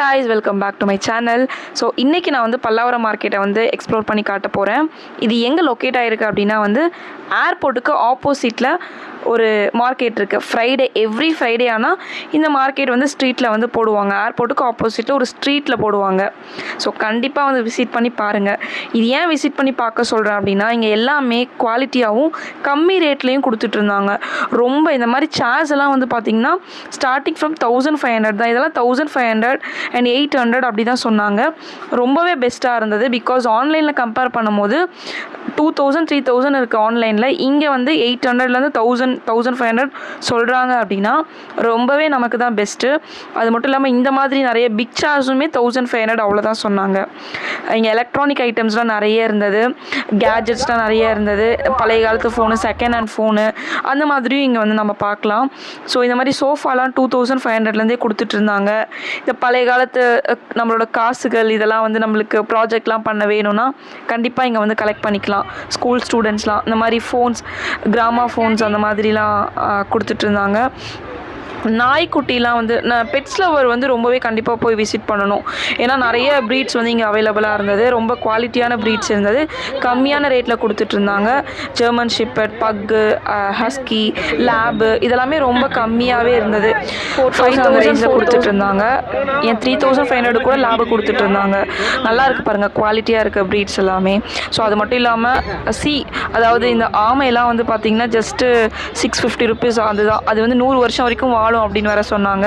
guys, welcome back to my channel. So இன்றைக்கி நான் வந்து பல்லாவரம் மார்க்கெட்டை வந்து எக்ஸ்ப்ளோர் பண்ணி காட்ட போகிறேன். இது எங்கே லொக்கேட் ஆகிருக்கு அப்படின்னா வந்து ஏர்போர்ட்டுக்கு ஆப்போசிட்டில் ஒரு மார்க்கெட் இருக்குது. எவ்ரி ஃப்ரைடே ஆனால் இந்த மார்க்கெட் வந்து ஸ்ட்ரீட்டில் வந்து போடுவாங்க. ஏர்போர்ட்டுக்கு ஆப்போசிட்டில் ஒரு ஸ்ட்ரீட்டில் போடுவாங்க. ஸோ கண்டிப்பாக வந்து விசிட் பண்ணி பாருங்கள். இது ஏன் விசிட் பண்ணி பார்க்க சொல்கிறேன் அப்படின்னா இங்கே எல்லாமே குவாலிட்டியாகவும் கம்மி ரேட்லேயும் கொடுத்துட்ருந்தாங்க. ரொம்ப இந்த மாதிரி சேர்ஸ் எல்லாம் வந்து பார்த்திங்கன்னா ஸ்டார்டிங் ஃப்ரம் 1500 தான். இதெல்லாம் 1500 and 800 அப்படி தான் சொன்னாங்க. ரொம்பவே பெஸ்ட்டாக இருந்தது. பிகாஸ் ஆன்லைனில் கம்பேர் பண்ணும்போது 2000 3000 இருக்குது ஆன்லைனில். இங்கே வந்து 800லேருந்து 1500 சொல்கிறாங்க அப்படின்னா ரொம்பவே நமக்கு தான் பெஸ்ட்டு. அது மட்டும் இல்லாமல் இந்த மாதிரி நிறைய பிக் சார்ஜுமே 1500 அவ்வளோதான் சொன்னாங்க. இங்கே எலக்ட்ரானிக் ஐட்டம்ஸ்லாம் நிறைய இருந்தது, கேஜெட்ஸ்லாம் நிறைய இருந்தது, பழைய காலத்து ஃபோனு, செகண்ட் ஹேண்ட் ஃபோனு, அந்த மாதிரியும் இங்கே வந்து நம்ம பார்க்கலாம். ஸோ இந்த மாதிரி சோஃபாலாம் 2500லேருந்தே கொடுத்துட்டு இருந்தாங்க. இந்த பழைய காலத்து நம்மளோட காசுகள் இதெல்லாம் வந்து நம்மளுக்கு ப்ராஜெக்ட்லாம் பண்ண வேணும்னா கண்டிப்பாக இங்கே வந்து கலெக்ட் பண்ணிக்கலாம். ஸ்கூல் ஸ்டூடெண்ட்ஸ்லாம் இந்த மாதிரி ஃபோன்ஸ், கிராமா ஃபோன்ஸ் அந்த மாதிரிலாம் கொடுத்துட்ருந்தாங்க. நாய்க்குட்டிலாம் வந்து பெட்ஸ் லவர் வந்து ரொம்பவே கண்டிப்பாக போய் விசிட் பண்ணணும். ஏன்னா நிறைய ப்ரீட்ஸ் வந்து இங்கே அவைலபிளாக இருந்தது. ரொம்ப குவாலிட்டியான ப்ரீட்ஸ் இருந்தது, கம்மியான ரேட்டில் கொடுத்துட்ருந்தாங்க. ஜெர்மன் ஷெப்பர்ட், பக்கு, ஹஸ்கி, லேபு இதெல்லாமே ரொம்ப கம்மியாகவே இருந்தது. 4000 கொடுத்துட்ருந்தாங்க. ஏன் 3500 கூட லேபு கொடுத்துட்ருந்தாங்க. நல்லா இருக்குது பாருங்கள், குவாலிட்டியாக இருக்க ப்ரீட்ஸ் எல்லாமே. ஸோ அது மட்டும் இல்லாமல் அதாவது இந்த ஆமையெல்லாம் வந்து பார்த்திங்கன்னா ஜஸ்ட்டு 650 rupees அதுதான். அது வந்து 100 வருஷம் வரைக்கும் அப்படின்னு வேற சொன்னாங்க.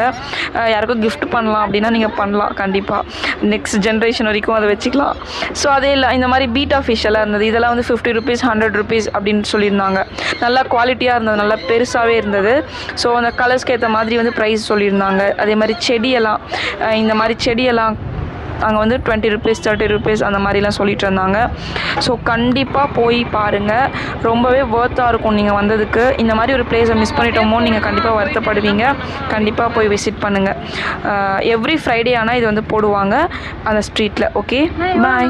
யாருக்கும் கிஃப்ட் பண்ணலாம் அப்படின்னா நீங்கள் பண்ணலாம், கண்டிப்பாக நெக்ஸ்ட் ஜென்ரேஷன் வரைக்கும் அதை வச்சுக்கலாம். ஸோ அதே இல்லை, இந்த மாதிரி பீட்டா ஃபிஷ் எல்லாம் இருந்தது. இதெல்லாம் வந்து 50 rupees 100 rupees அப்படின்னு சொல்லியிருந்தாங்க. நல்லா குவாலிட்டியாக இருந்தது, நல்லா பெருசாகவே இருந்தது. ஸோ அந்த கலர்ஸ்க்கு ஏற்ற மாதிரி வந்து ப்ரைஸ் சொல்லியிருந்தாங்க. அதே மாதிரி செடியெல்லாம், இந்த மாதிரி செடியெல்லாம் அங்கே வந்து 20 rupees 30 rupees அந்த மாதிரிலாம் சொல்லிட்டு இருந்தாங்க. ஸோ கண்டிப்பாக போய் பாருங்கள், ரொம்பவே ஒர்த்தாக இருக்கும் நீங்கள் வந்ததுக்கு. இந்த மாதிரி ஒரு பிளேஸை மிஸ் பண்ணிட்டோமோ நீங்கள் கண்டிப்பாக வருத்தப்படுவீங்க. கண்டிப்பாக போய் விசிட் பண்ணுங்கள். எவ்ரி ஃப்ரைடே ஆனால் இது வந்து போடுவாங்க அந்த ஸ்ட்ரீட்டில். ஓகே, பாய்.